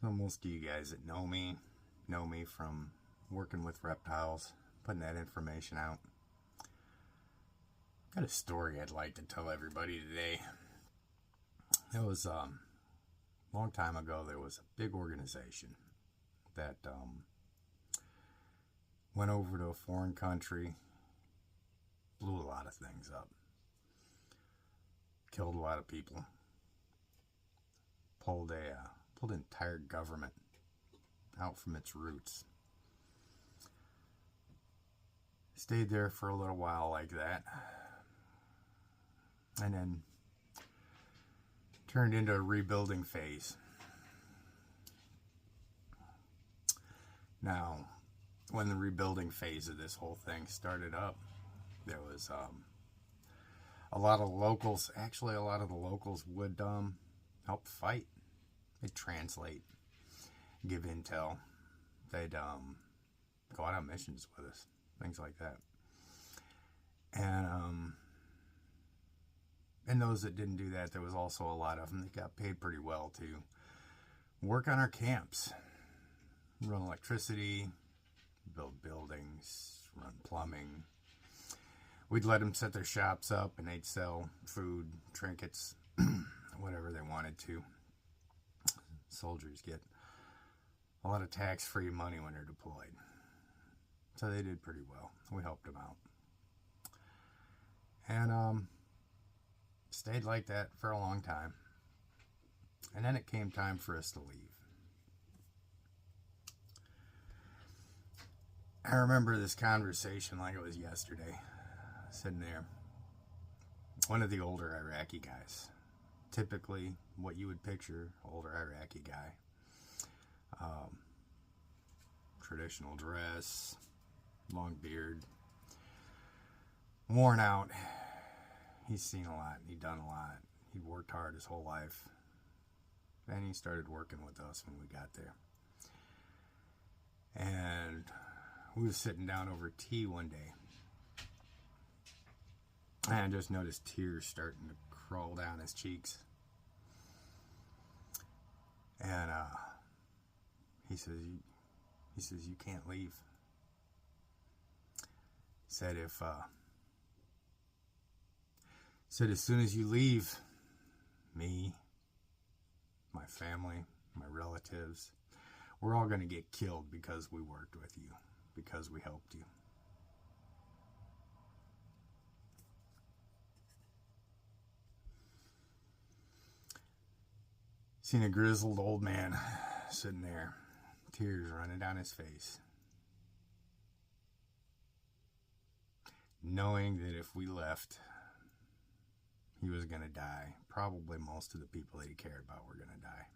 So most of you guys that know me from working with reptiles, putting that information out. Got a story I'd like to tell everybody today. It was a long time ago. There was a big organization that went over to a foreign country, blew a lot of things up, killed a lot of people, pulled an entire government out from its roots. Stayed there for a little while like that, and then turned into a rebuilding phase. Now, when the rebuilding phase of this whole thing started up, there was a lot of locals. Actually, a lot of the locals would help fight. They'd translate, give intel. They'd go out on missions with us, things like that. And those that didn't do that, there was also a lot of them that got paid pretty well to work on our camps, run electricity, build buildings, run plumbing. We'd let them set their shops up and they'd sell food, trinkets, whatever they wanted to. Soldiers get a lot of tax-free money when they're deployed. So they did pretty well. We helped them out. And stayed like that for a long time. And then it came time for us to leave. I remember this conversation like it was yesterday. Sitting there. One of the older Iraqi guys. Typically what you would picture, older Iraqi guy. Traditional dress, long beard, worn out. He's seen a lot, he'd done a lot. He'd worked hard his whole life. Then he started working with us when we got there. And we were sitting down over tea one day. And I just noticed tears starting to crawl down his cheeks. And he says, you can't leave. Said as soon as you leave, me, my family, my relatives, we're all going to get killed because we worked with you, because we helped you. Seen a grizzled old man sitting there, tears running down his face, knowing that if we left, he was going to die. Probably most of the people that he cared about were going to die.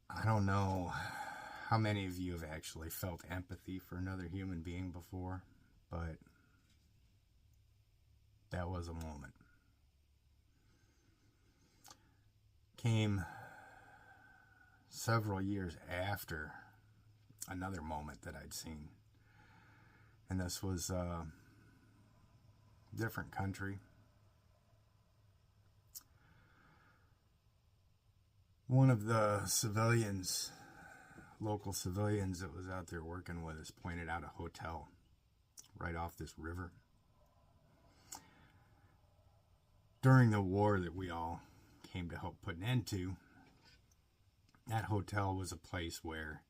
I don't know how many of you have actually felt empathy for another human being before, but that was a moment. Came several years after another moment that I'd seen. And this was a different country. One of the civilians, local civilians that was out there working with us, pointed out a hotel right off this river. During the war that we all came to help put an end to, that hotel was a place where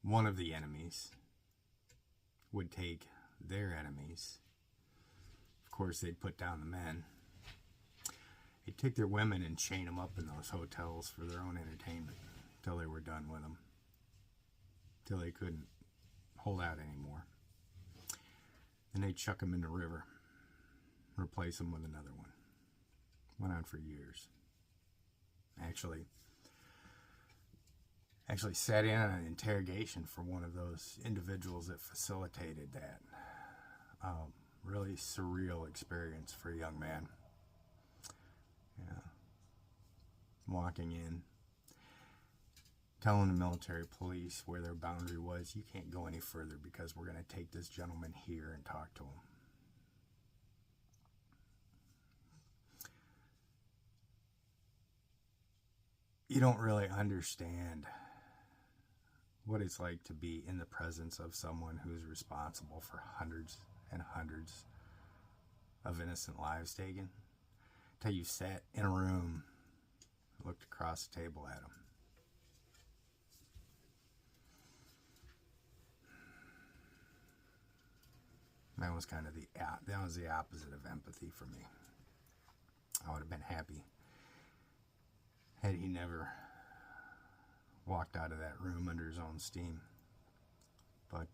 one of the enemies would take their enemies. Of course, they'd put down the men. They'd take their women and chain them up in those hotels for their own entertainment till they were done with them, till they couldn't hold out anymore. And they'd chuck them in the river, replace them with another one. Went on for years. Actually sat in on an interrogation for one of those individuals that facilitated that. Really surreal experience for a young man. Yeah. Walking in, telling the military police where their boundary was, you can't go any further because we're going to take this gentleman here and talk to him. you don't really understand what it's like to be in the presence of someone who's responsible for hundreds and hundreds of innocent lives taken. Till you sat in a room, looked across the table at them. That was kind of the opposite of empathy for me. I would have been happy had he never walked out of that room under his own steam. But,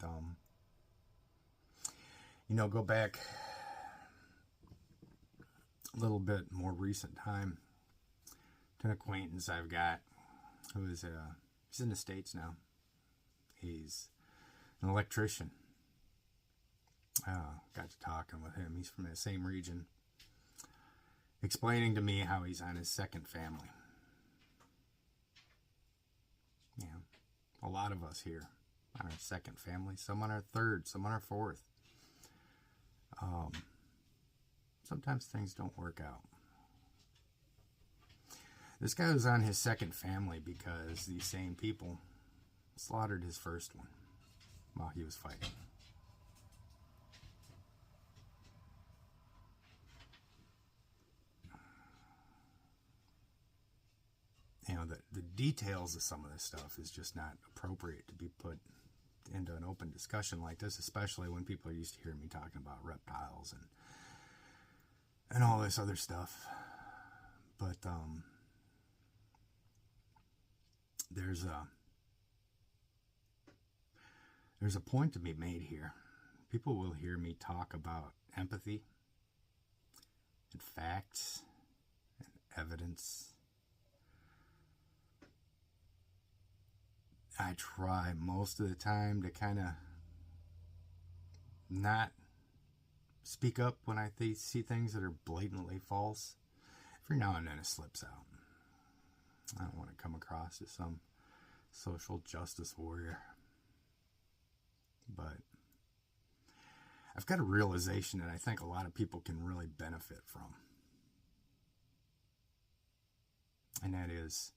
go back a little bit more recent time to an acquaintance I've got who is, he's in the States now. He's an electrician. Got to talking with him. He's from the same region. Explaining to me how he's on his second family. A lot of us here on our second family, some on our third, some on our fourth. Sometimes things don't work out. This guy was on his second family because these same people slaughtered his first one while he was fighting. The details of some of this stuff is just not appropriate to be put into an open discussion like this, especially when people are used to hearing me talking about reptiles and all this other stuff. But there's a point to be made here. People will hear me talk about empathy and facts and evidence. I try most of the time to kind of not speak up when I see things that are blatantly false. Every now and then it slips out. I don't want to come across as some social justice warrior. But I've got a realization that I think a lot of people can really benefit from. And that is,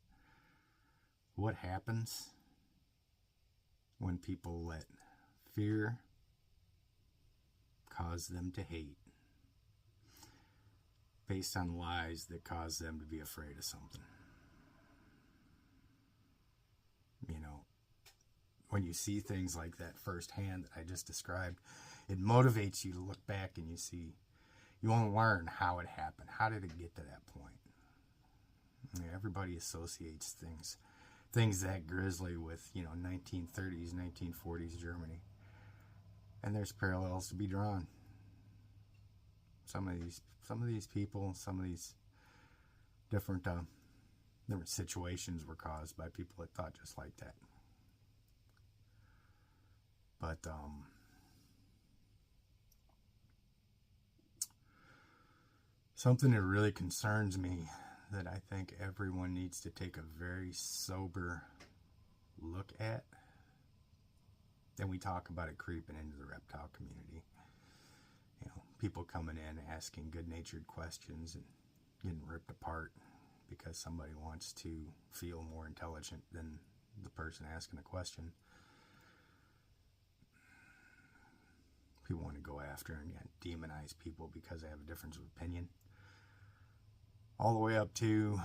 what happens when people let fear cause them to hate based on lies that cause them to be afraid of something. When you see things like that firsthand that I just described, it motivates you to look back and you want to learn how it happened. How did it get to that point? Everybody associates things that grisly with, 1930s, 1940s Germany. And there's parallels to be drawn. Some of these people, some of these different situations were caused by people that thought just like that. But something that really concerns me, that I think everyone needs to take a very sober look at, and we talk about it creeping into the reptile community. People coming in asking good-natured questions and getting ripped apart because somebody wants to feel more intelligent than the person asking the question. People want to go after and demonize people because they have a difference of opinion. All the way up to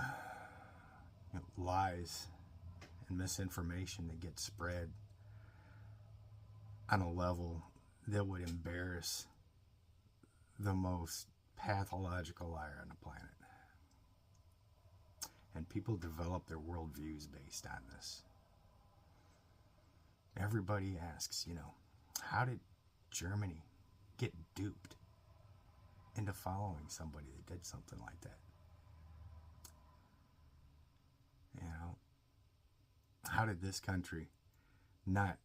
lies and misinformation that gets spread on a level that would embarrass the most pathological liar on the planet. And people develop their worldviews based on this. Everybody asks, how did Germany get duped into following somebody that did something like that? How did this country not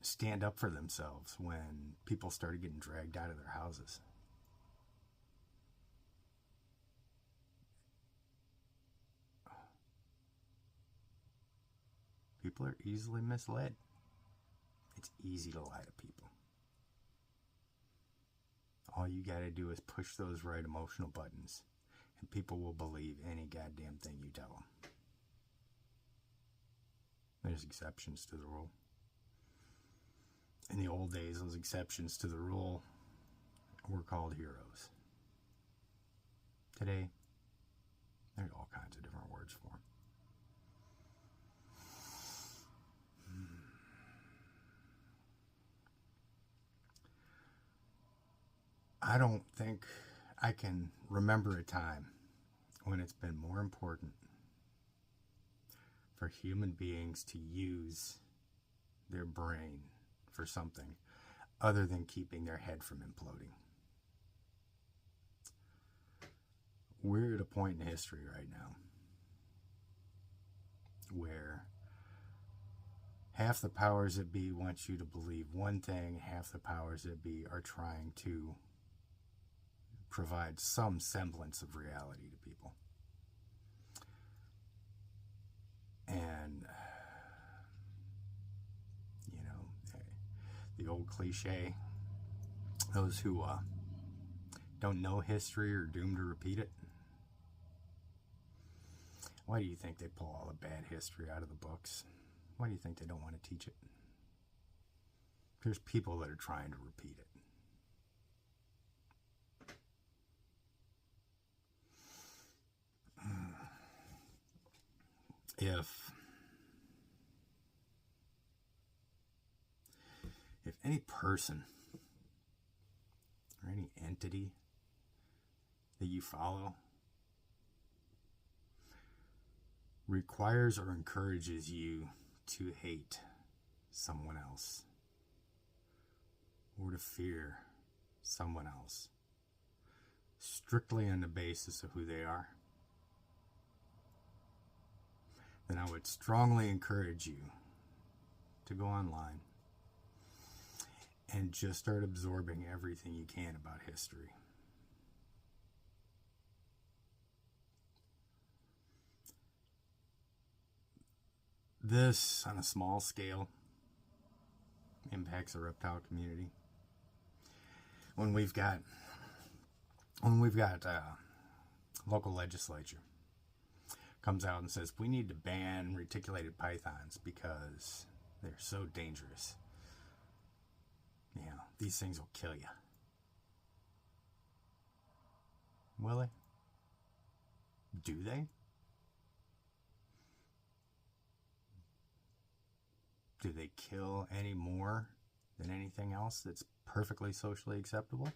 stand up for themselves when people started getting dragged out of their houses? People are easily misled. It's easy to lie to people. All you gotta do is push those right emotional buttons, and people will believe any goddamn thing you tell them. There's exceptions to the rule. In the old days, those exceptions to the rule were called heroes. Today, there's all kinds of different words for them. I don't think I can remember a time when it's been more important for human beings to use their brain for something other than keeping their head from imploding. We're at a point in history right now where half the powers that be want you to believe one thing, half the powers that be are trying to provide some semblance of reality to people. And, you know, the old cliche, those who don't know history are doomed to repeat it. Why do you think they pull all the bad history out of the books? Why do you think they don't want to teach it? There's people that are trying to repeat it. If any person or any entity that you follow requires or encourages you to hate someone else or to fear someone else strictly on the basis of who they are, then I would strongly encourage you to go online and just start absorbing everything you can about history. This, on a small scale, impacts the reptile community. When we've got local legislature comes out and says we need to ban reticulated pythons because they're so dangerous. You know, these things will kill you. Will they? Do they? Do they kill any more than anything else that's perfectly socially acceptable?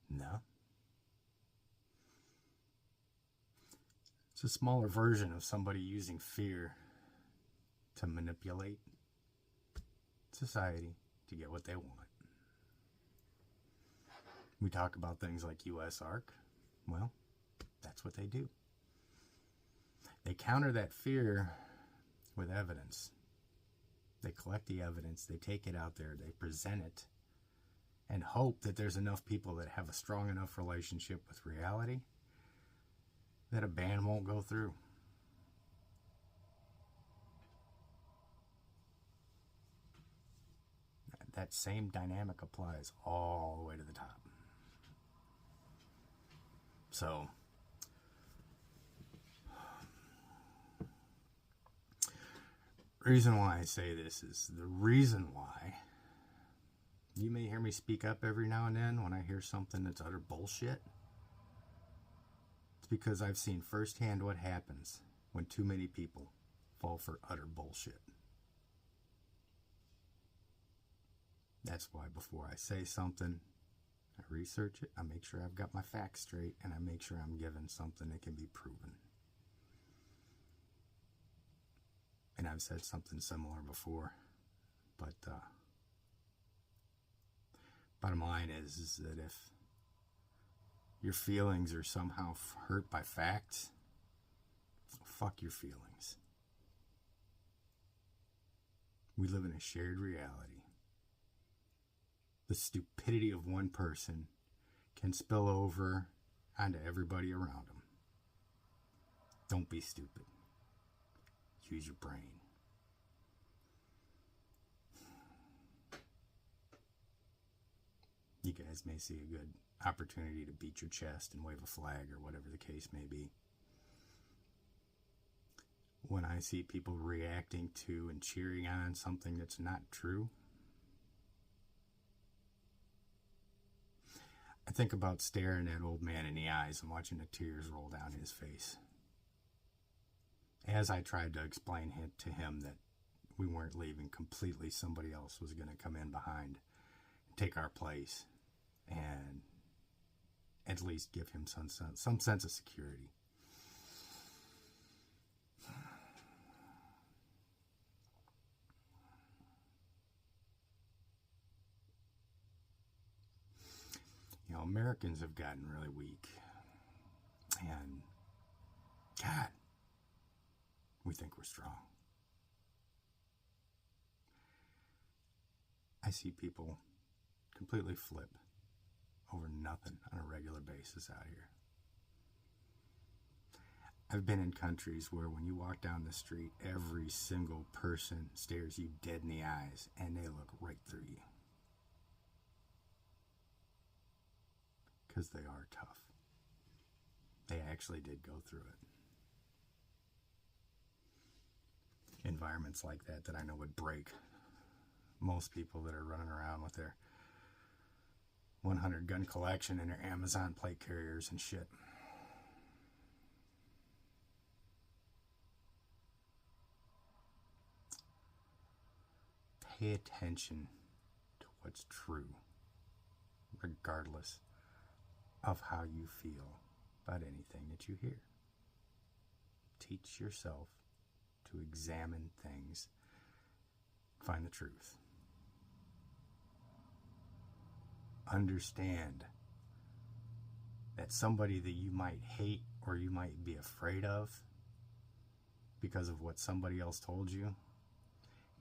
No. It's a smaller version of somebody using fear to manipulate society to get what they want. We talk about things like US ARC. Well, that's what they do. They counter that fear with evidence. They collect the evidence, they take it out there, they present it, and hope that there's enough people that have a strong enough relationship with reality that a ban won't go through. That same dynamic applies all the way to the top. So, reason why I say this is the reason why you may hear me speak up every now and then when I hear something that's utter bullshit. It's because I've seen firsthand what happens when too many people fall for utter bullshit. That's why before I say something, I research it, I make sure I've got my facts straight, and I make sure I'm given something that can be proven. And I've said something similar before, but bottom line is that if your feelings are somehow hurt by facts, fuck your feelings. We live in a shared reality. The stupidity of one person can spill over onto everybody around them. Don't be stupid. Use your brain. You guys may see a good opportunity to beat your chest and wave a flag or whatever the case may be. when I see people reacting to and cheering on something that's not true, I think about staring that old man in the eyes and watching the tears roll down his face. As I tried to explain to him that we weren't leaving completely, somebody else was going to come in behind, take our place, and at least give him some sense of security. You know, Americans have gotten really weak. And, God, we think we're strong. I see people completely flip over nothing on a regular basis out here. I've been in countries where when you walk down the street, every single person stares you dead in the eyes and they look right through you. Because they are tough. They actually did go through it. Environments like that I know would break most people that are running around with their 100 gun collection and their Amazon plate carriers and shit. Pay attention to what's true, regardless of how you feel about anything that you hear. Teach yourself to examine things, find the truth. Understand that somebody that you might hate or you might be afraid of because of what somebody else told you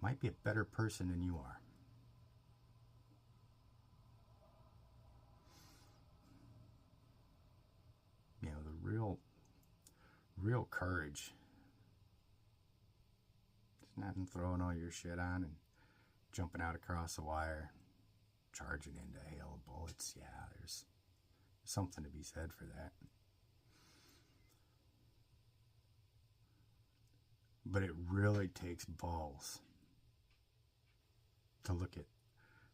might be a better person than you are. You know, the real courage is not in throwing all your shit on and jumping out across the wire, charging into a hail of bullets. Yeah, there's something to be said for that. But it really takes balls to look at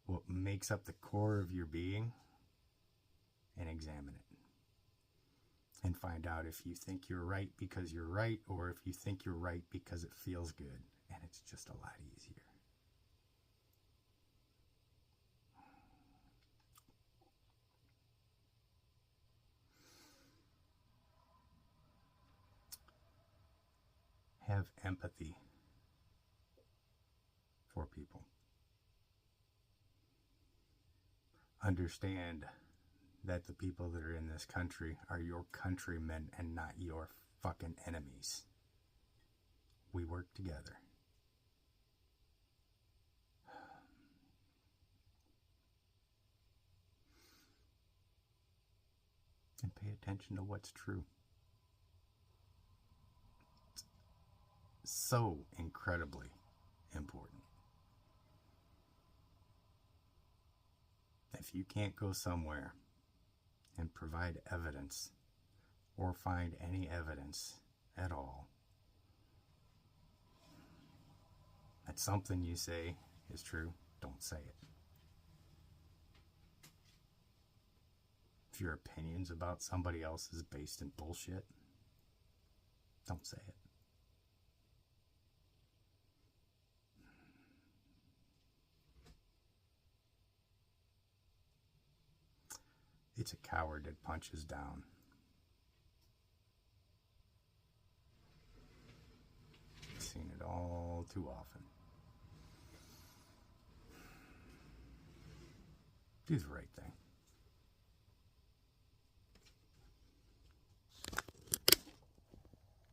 what makes up the core of your being and examine it. And find out if you think you're right because you're right, or if you think you're right because it feels good. And it's just a lot easier. Have empathy for people. Understand that the people that are in this country are your countrymen and not your fucking enemies. We work together. And pay attention to what's true. It's so incredibly important. If you can't go somewhere and provide evidence or find any evidence at all that something you say is true, don't say it. If your opinions about somebody else is based in bullshit, don't say it. It's a coward that punches down. I've seen it all too often. Do the right thing.